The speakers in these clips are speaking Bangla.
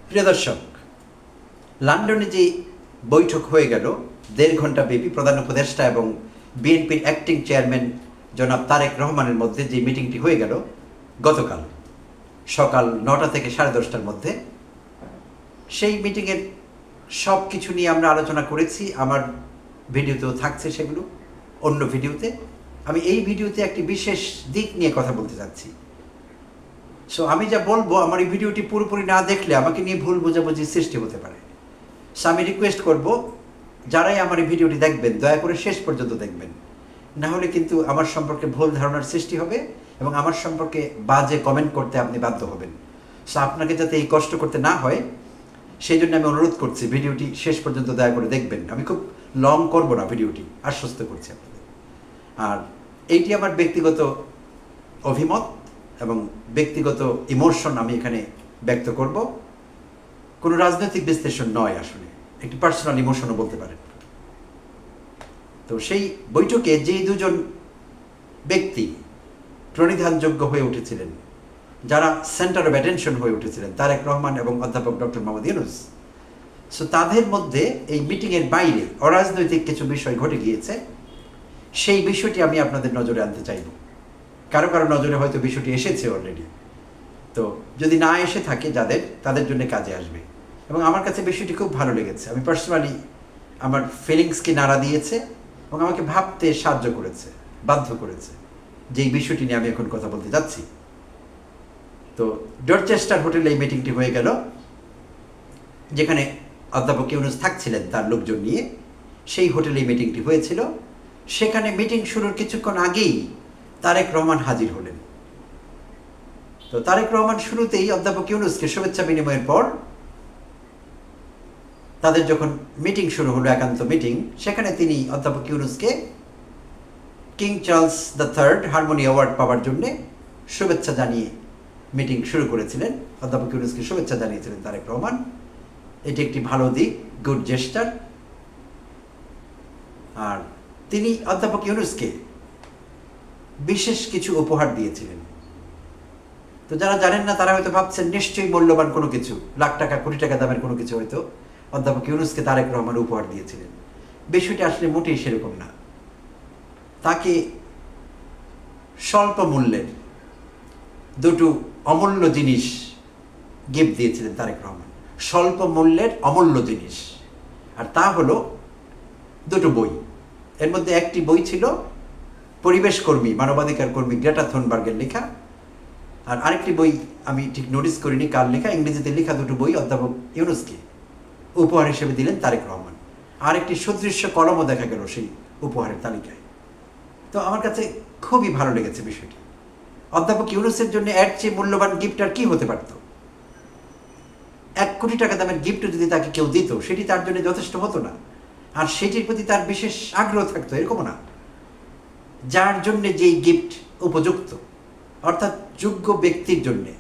প্রিয় দর্শক, লন্ডনে যে বৈঠক হয়ে গেল ১.৫ ঘন্টা ব্যাপী প্রধান উপদেষ্টা এবং বিএনপির অ্যাক্টিং চেয়ারম্যান জনাব তারেক রহমানের মধ্যে যে মিটিংটি হয়ে গেল গতকাল সকাল ৯টা থেকে ১০:৩০টার মধ্যে, সেই মিটিংয়ের সব কিছু নিয়ে আমরা আলোচনা করেছি। আমার ভিডিওতেও থাকছে সেগুলো, অন্য ভিডিওতে। আমি এই ভিডিওতে একটি বিশেষ দিক নিয়ে কথা বলতে চাচ্ছি। সো আমি যা বলবো, আমার এই ভিডিওটি পুরোপুরি না দেখলে আমাকে নিয়ে ভুল বোঝাবুঝির সৃষ্টি হতে পারে। সো আমি রিকোয়েস্ট করব, যারাই আমার এই ভিডিওটি দেখবেন দয়া করে শেষ পর্যন্ত দেখবেন, না হলে কিন্তু আমার সম্পর্কে ভুল ধারণার সৃষ্টি হবে এবং আমার সম্পর্কে বাজে কমেন্ট করতে আপনি বাধ্য হবেন। সো আপনাকে যাতে এই কষ্ট করতে না হয় সেই জন্য আমি অনুরোধ করছি, ভিডিওটি শেষ পর্যন্ত দয়া করে দেখবেন। আমি খুব লং করব না ভিডিওটি, আশ্বস্ত করছি আপনাদের। আর এইটি আমার ব্যক্তিগত অভিমত এবং ব্যক্তিগত ইমোশন আমি এখানে ব্যক্ত করব, কোনো রাজনৈতিক বিশ্লেষণ নয়, আসলে একটি পার্সোনাল ইমোশনও বলতে পারেন। তো সেই বৈঠকে যে দুজন ব্যক্তি প্রণিধানযোগ্য হয়ে উঠেছিলেন, যারা সেন্টার অফ অ্যাটেনশন হয়ে উঠেছিলেন, তারেক রহমান এবং অধ্যাপক ডক্টর মোহাম্মদ ইউনূস। সো তাদের মধ্যে এই মিটিংয়ের বাইরে অরাজনৈতিক কিছু বিষয় ঘটে গিয়েছে, সেই বিষয়টি আমি আপনাদের নজরে আনতে চাইব। কারো কারো নজরে হয়তো বিষয়টি এসেছে অলরেডি, তো যদি না এসে থাকে তাদের জন্য কাজে আসবে। এবং আমার কাছে বিষয়টি খুব ভালো লেগেছে। আমি পার্সোনালি আমার ফিলিংসকে নাড়া দিয়েছে এবং আমাকে ভাবতে সাহায্য করেছে, বাধ্য করেছে যে এই বিষয়টি নিয়ে আমি এখন কথা বলতে যাচ্ছি। তো ডরচেস্টার হোটেলে এই মিটিংটি হয়ে গেল, যেখানে অধ্যাপক ইউনূস থাকছিলেন তার লোকজন নিয়ে। সেই হোটেলে মিটিংটি হয়েছিল। সেখানে মিটিং শুরুর কিছুক্ষণ আগেই তারেক রহমান হাজির হলেন। তো তারেক রহমান শুরুতেই অধ্যাপক ইউনূসকে শুভেচ্ছা বিনিময়ের পর তাদের যখন মিটিং শুরু হলো, একান্ত মিটিং, সেখানে তিনি অধ্যাপক ইউনূসকে King Charles III harmony award পাওয়ার জন্য শুভেচ্ছা জানিয়ে মিটিং শুরু করেছিলেন। অধ্যাপক ইউনূসকে শুভেচ্ছা জানিয়েছিলেন তারেক রহমান। এটি একটি ভালো দিক, গুড জেস্টার। আর তিনি অধ্যাপক ইউনূসকে বিশেষ কিছু উপহার দিয়েছিলেন। তো যারা জানেন না তারা হয়তো ভাবছেন নিশ্চয়ই মূল্যবান কোনো কিছু, লাখ টাকা কোটি টাকা দামের কোনো কিছু হয়তো অধ্যাপক ইউনূসকে তারেক রহমান উপহার দিয়েছিলেন। বিষয়টি আসলে মোটেই সেরকম না। তাকে স্বল্প মূল্যের দুটো অমূল্য জিনিস গিফট দিয়েছিলেন তারেক রহমান, স্বল্প মূল্যের অমূল্য জিনিস। আর তা হলো দুটো বই। এর মধ্যে একটি বই ছিল পরিবেশ কর্মী, মানবাধিকার কর্মী গ্রেটা থুনবার্গের লেখা, আর আরেকটি বই আমি ঠিক নোটিস করিনি কার লেখা, ইংরেজিতে লেখা দুটো বই অধ্যাপক ইউনূসকে উপহার হিসেবে দিলেন তারেক রহমান। আর একটি সুদৃশ্য কলমও দেখা গেল সেই উপহারের তালিকায়। তো আমার কাছে খুবই ভালো লেগেছে বিষয়টি। অধ্যাপক ইউনূসের জন্য এর চেয়ে মূল্যবান গিফট আর কি হতে পারত? 1 কোটি টাকা দামের গিফটও যদি তাকে কেউ দিত, সেটি তার জন্য যথেষ্ট হতো না। আর সেটির প্রতি তার বিশেষ আগ্রহ থাকতো, এরকম না। যার জন্য যেই গিফট উপযুক্ত, অর্থাৎ যোগ্য ব্যক্তির জন্যে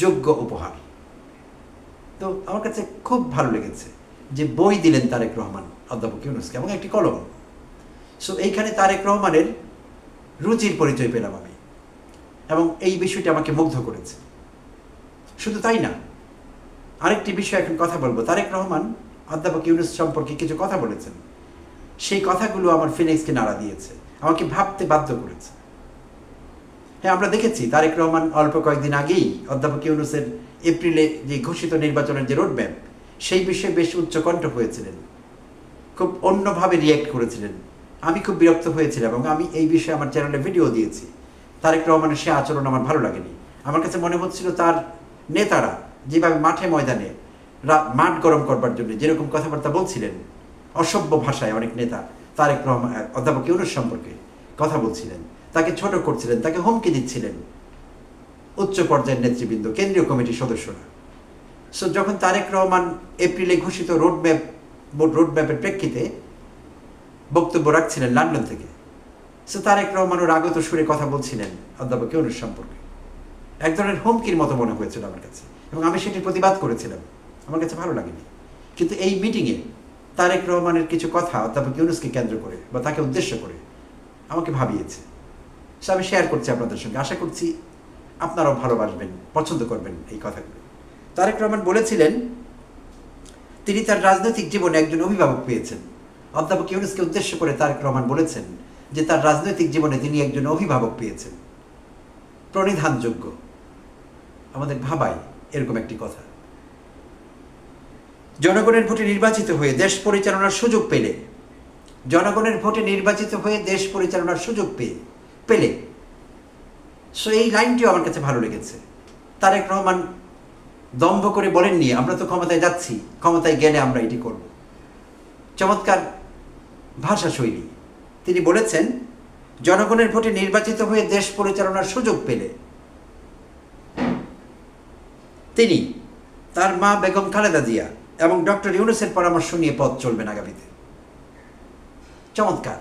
যোগ্য উপহার। তো আমার কাছে খুব ভালো লেগেছে যে বই দিলেন তারেক রহমান অধ্যাপক ইউনূসকে এবং একটি কলম। সো এইখানে তারেক রহমানের রুচির পরিচয় পেলাম আমি, এবং এই বিষয়টি আমাকে মুগ্ধ করেছে। শুধু তাই না, আরেকটি বিষয় এখন কথা বলবো। তারেক রহমান অধ্যাপক ইউনূস সম্পর্কে কিছু কথা বলেছেন, সেই কথাগুলো আমার ফিলিংসকে নাড়া দিয়েছে, আমাকে ভাবতে বাধ্য করেছে। হ্যাঁ, আমরা দেখেছি তারেক রহমান অল্প কয়েকদিন আগেই অধ্যাপক ইউনূসের এপ্রিলে যে ঘোষিত নির্বাচনের যে রোডম্যাপ, সেই বিষয়ে বেশ উচ্চকণ্ঠ হয়েছিলেন, খুব অন্যভাবে রিয়্যাক্ট করেছিলেন। আমি খুব বিরক্ত হয়েছিলাম এবং আমি এই বিষয়ে আমার চ্যানেলে ভিডিও দিয়েছি। তারেক রহমানের সে আচরণ আমার ভালো লাগেনি। আমার কাছে মনে হচ্ছিল তার নেতারা যেভাবে মাঠে ময়দানে মাঠ গরম করবার জন্য যেরকম কথাবার্তা বলছিলেন, অসভ্য ভাষায় অনেক নেতা তারেক রহমান অধ্যাপক ইউনূস সম্পর্কে কথা বলছিলেন, তাকে ছোট করছিলেন, তাকে হুমকি দিচ্ছিলেন উচ্চ পর্যায়ের নেতৃবৃন্দ, কেন্দ্রীয় কমিটির সদস্যরা। সো যখন তারেক রহমান এপ্রিলে ঘোষিত রোডম্যাপের প্রেক্ষিতে বক্তব্য রাখছিলেন লন্ডন থেকে, সো তারেক রহমানও রাগত সুরে কথা বলছিলেন অধ্যাপক ইউনূস সম্পর্কে। এক ধরনের হুমকির মতো মনে হয়েছিল আমার কাছে, এবং আমি সেটির প্রতিবাদ করেছিলাম। আমার কাছে ভালো লাগেনি। কিন্তু এই মিটিংয়ে তারেক রহমানের কিছু কথা অধ্যাপক ইউনূসকে কেন্দ্র করে বা তাকে উদ্দেশ্য করে আমাকে ভাবিয়েছে। সো আমি শেয়ার করছি আপনাদের সঙ্গে। আশা করছি আপনারাও ভালোবাসবেন, পছন্দ করবেন এই কথাগুলো। তারেক রহমান বলেছিলেন তিনি তার রাজনৈতিক জীবনে একজন অভিভাবক পেয়েছেন। অধ্যাপক ইউনূসকে উদ্দেশ্য করে তারেক রহমান বলেছেন যে তার রাজনৈতিক জীবনে তিনি একজন অভিভাবক পেয়েছেন, প্রণিধানযোগ্য। আমাদের ভাবায় এরকম একটি কথা। জনগণের ভোটে নির্বাচিত হয়ে দেশ পরিচালনার সুযোগ পেলে, জনগণের ভোটে নির্বাচিত হয়ে দেশ পরিচালনার সুযোগ পেলে সো এই লাইনটিও আমার কাছে ভালো লেগেছে। তারেক রহমান দম্ভ করে বলেননি আমরা তো ক্ষমতায় যাচ্ছি, ক্ষমতায় গেলে আমরা এটি করব। চমৎকার ভাষা শৈলী। তিনি বলেছেন জনগণের ভোটে নির্বাচিত হয়ে দেশ পরিচালনার সুযোগ পেলে তিনি, তার মা বেগম খালেদা জিয়া এবং ডক্টর ইউনূসের পরামর্শ নিয়ে পথ চলবেন আগামীতে। চমৎকার।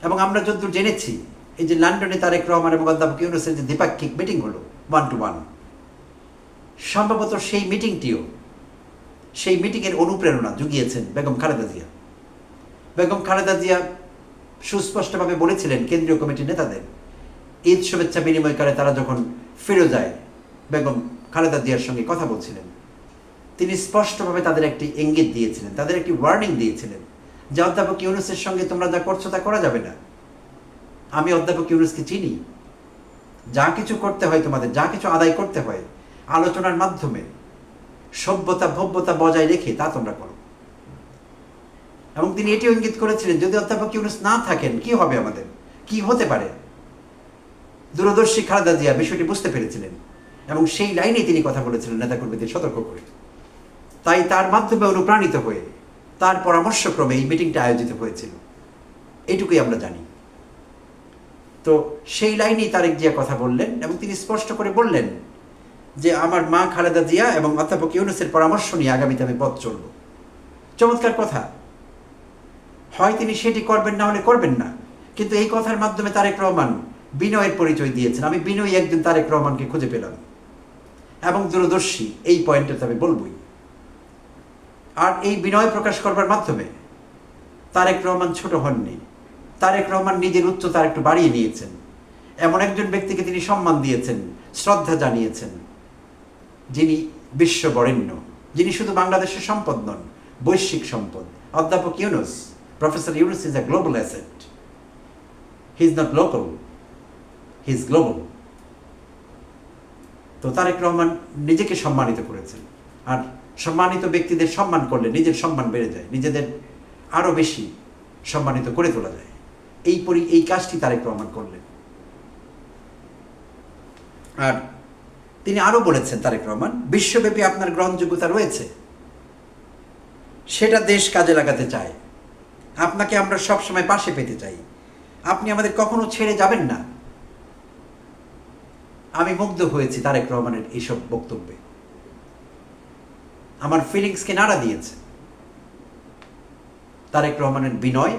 এবং আমরা যতদূর জেনেছি এই যে লন্ডনে তারেক রহমান এবং অধ্যাপক ইউনূসের যে দ্বিপাক্ষিক মিটিং হলো 1-to-1, সম্ভবত সেই মিটিংয়ের অনুপ্রেরণা জুগিয়েছেন বেগম খালেদা জিয়া। বেগম খালেদা জিয়া সুস্পষ্টভাবে বলেছিলেন কেন্দ্রীয় কমিটির নেতাদের, ঈদ শুভেচ্ছা বিনিময়কালে তারা যখন ফিরে যায় বেগম খালেদা জিয়ার সঙ্গে কথা বলছিলেন, তিনি স্পষ্টভাবে তাদের একটি ইঙ্গিত দিয়েছিলেন, তাদের একটি ওয়ার্নিং দিয়েছিলেন যে অধ্যাপক ইউনূসের সঙ্গে তোমরা যা করছো তা করা যাবে না। আমি অধ্যাপক ইউনূসকে চিনি, যা কিছু করতে হয় তোমাদের, যা কিছু আদায় করতে হয় আলোচনার মাধ্যমে সভ্যতা ভব্যতা বজায় রেখে তা তোমরা করো। এবং তিনি এটিও ইঙ্গিত করেছিলেন যদি অধ্যাপক ইউনূস না থাকেন কি হবে, আমাদের কি হতে পারে। দূরদর্শী খালেদা জিয়া বিষয়টি বুঝতে পেরেছিলেন এবং সেই লাইনে তিনি কথা বলেছিলেন নেতাকর্মীদের সতর্ক করে। তাই তার মাধ্যমে অনুপ্রাণিত হয়ে তার পরামর্শক্রমে এই মিটিংটা আয়োজিত হয়েছিল, এইটুকুই আমরা জানি। তো সেই লাইনেই তারেক জিয়া কথা বললেন এবং তিনি স্পষ্ট করে বললেন যে আমার মা খালেদা জিয়া এবং অধ্যাপক ইউনূসের পরামর্শ নিয়ে আগামীতে আমি পথ চলব। চমৎকার কথা। হয় তিনি সেটি করবেন, না হলে করবেন না, কিন্তু এই কথার মাধ্যমে তারেক রহমান বিনয়ের পরিচয় দিয়েছেন। আমি বিনয়ী একজন তারেক রহমানকে খুঁজে পেলাম এবং দূরদর্শী, এই পয়েন্টটা আমি বলবই। আর এই বিনয় প্রকাশ করবার মাধ্যমে তারেক রহমান ছোট হননি, তারেক রহমান নিজের উচ্চতা একটু বাড়িয়ে নিয়েছেন। এমন একজন ব্যক্তিকে তিনি সম্মান দিয়েছেন, শ্রদ্ধা জানিয়েছেন, যিনি বিশ্ববরেণ্য, যিনি শুধু বাংলাদেশের সম্পদ নন, বৈশ্বিক সম্পদ। অধ্যাপক Yunus, professor Yunus is a global asset. He is not local, he is global. তো তারেক রহমান নিজেকে সম্মানিত করেছেন, আর সম্মানিত ব্যক্তিদের সম্মান করলে নিজের সম্মান বেড়ে যায়, নিজেদের আরো বেশি সম্মানিত করে তোলা যায়। এই কাজটি তারেক রহমান করলেন। আর তিনি আরো বলেছেন তারেক রহমান, বিশ্বব্যাপী আপনার গ্রহণযোগ্যতা রয়েছে, সেটা দেশ কাজে লাগাতে চায়। আপনাকে আমরা সবসময় পাশে পেতে চাই, আপনি আমাদের কখনো ছেড়ে যাবেন না। আমি মুগ্ধ হয়েছি তারেক রহমানের এইসব বক্তব্যে, আমার ফিলিংসকে নাড়া দিয়েছে। তারেক রহমানের বিনয়,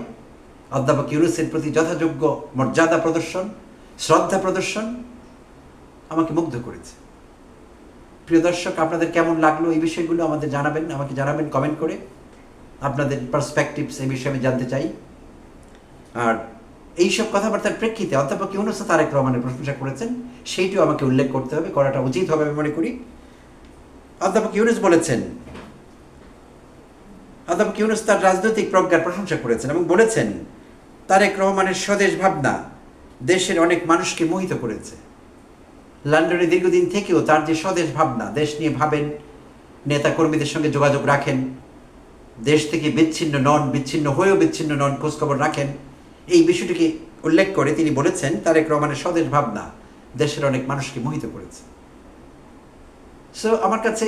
অধ্যাপক ইউনূসের প্রতি যথাযোগ্য মর্যাদা প্রদর্শন, শ্রদ্ধা প্রদর্শন আমাকে মুগ্ধ করেছে। প্রিয় দর্শক, আপনাদের কেমন লাগলো এই বিষয়গুলো আমাকে জানাবেন কমেন্ট করে। আপনাদের পার্সপেক্টিভস এই বিষয়ে আমি জানতে চাই। আর এইসব কথাবার্তার প্রেক্ষিতে অধ্যাপক ইউনূস তারেক রহমানের প্রশংসা করেছেন, সেইটিও আমাকে উল্লেখ করতে হবে, করাটা উচিত হবে আমি মনে করি। অধ্যাপক ইউনূস বলেছেন, অধ্যাপক ইউনূস তার রাজনৈতিক প্রজ্ঞার প্রশংসা করেছেন এবং বলেছেন তারেক রহমানের স্বদেশ ভাবনা দেশের অনেক মানুষকে মোহিত করেছে। লন্ডনে দীর্ঘদিন থেকেও তার যে স্বদেশ ভাবনা, দেশ নিয়ে ভাবেন, নেতা কর্মীদের সঙ্গে যোগাযোগ রাখেন, দেশ থেকে বিচ্ছিন্ন হয়েও বিচ্ছিন্ন নন, খোঁজখবর রাখেন, এই বিষয়টিকে উল্লেখ করে তিনি বলেছেন তারেক রহমানের স্বদেশ ভাবনা দেশের অনেক মানুষকে মোহিত করেছে। সো আমার কাছে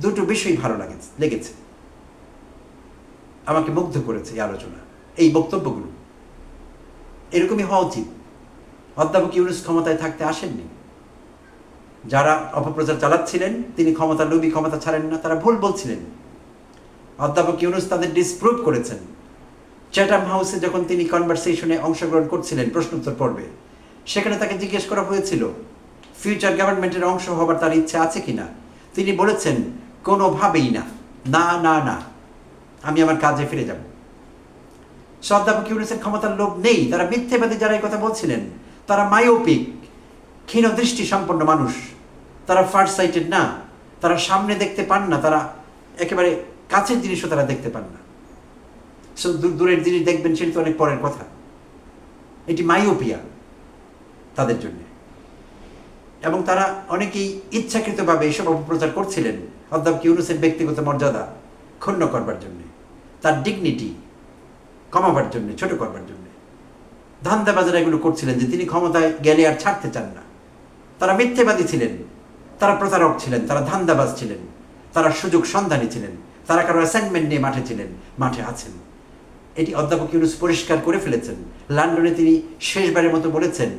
দুটো বিষয় ভালো লেগেছে, আমাকে মুগ্ধ করেছে এই আলোচনা, এই বক্তব্যগুলো। এরকমই হওয়া উচিত। অধ্যাপক ইউনূস ক্ষমতায় থাকতে আসেননি, যারা অপপ্রচার চালাচ্ছিলেন তিনি ক্ষমতা লোভী, ক্ষমতা ছাড়েন না, তারা ভুল বলছিলেন। অধ্যাপক ইউনূস তাদের ডিসপ্রুভ করেছেন। চ্যাটাম হাউসে যখন তিনি কনভারসেশনে অংশগ্রহণ করছিলেন প্রশ্নোত্তর পর্বে, সেখানে তাকে জিজ্ঞেস করা হয়েছিল ফিউচার গভর্নমেন্টের অংশ হবার তার ইচ্ছা আছে কিনা। তিনি বলেছেন কোনোভাবেই না, না না না, আমি আমার কাজে ফিরে যাব। অধ্যাপক ইউনূসের ক্ষমতার লোভ নেই। তারা মিথ্যেবাদী যারা এই কথা বলছিলেন তারা মায়োপিক, ক্ষীণ দৃষ্টি সম্পন্ন মানুষ, তারা ফার সাইটেড না, তারা সামনে দেখতে পান না, তারা একেবারে কাছের জিনিসও তারা দেখতে পান না। দূরের জিনিস দেখবেন সেটা তো অনেক পরের কথা। এটি মাইওপিয়া তাদের জন্য। এবং তারা অনেকেই ইচ্ছাকৃতভাবে এইসব অপপ্রচার করছিলেন অধ্যাপক ইউনূসের ব্যক্তিগত মর্যাদা ক্ষুণ্ণ করবার জন্য, তার ডিগনিটি কমাবার জন্য, ছোট করবার জন্য। ধান্দাবাজারা এগুলো করছিলেন যে তিনি ক্ষমতায় গেলে আর ছাড়তে চান না। তারা মিথ্যেবাদী ছিলেন, তারা প্রতারক ছিলেন, তারা ধান্দাবাজ ছিলেন, তারা সুযোগ সন্ধানী ছিলেন, তারা কারো অ্যাসাইনমেন্ট নিয়ে মাঠে ছিলেন, মাঠে আছেন। এটি অধ্যাপক ইউনূস পরিষ্কার করে ফেলেছেন। লন্ডনে তিনি শেষবারের মতো বলেছেন,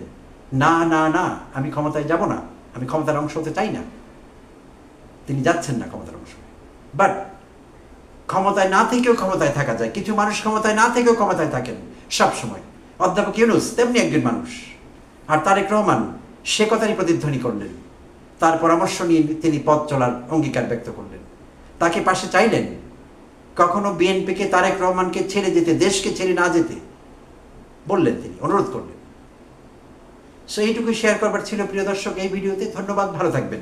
না না না, আমি ক্ষমতায় যাব না, আমি ক্ষমতার অংশ হতে চাই না। তিনি যাচ্ছেন না ক্ষমতার অংশ। বাট ক্ষমতায় না থেকেও ক্ষমতায় থাকা যায়। কিছু মানুষ ক্ষমতায় না থেকেও ক্ষমতায় থাকেন সব সময়। অধ্যাপক ইউনূস তেমনি একজন মানুষ। আর তারেক রহমান সে কথারই প্রতিধ্বনি করলেন, তার পরামর্শ নিয়ে তিনি পথ চলার অঙ্গীকার ব্যক্ত করলেন, তাকে পাশে চাইলেন। কখনো বিএনপিকে তারেক রহমানকে ছেড়ে যেতে, দেশকে ছেড়ে না যেতে বললেন, তিনি অনুরোধ করলেন। সো এইটুকুই শেয়ার করবার ছিল প্রিয় দর্শক এই ভিডিওতে। ধন্যবাদ, ভালো থাকবেন।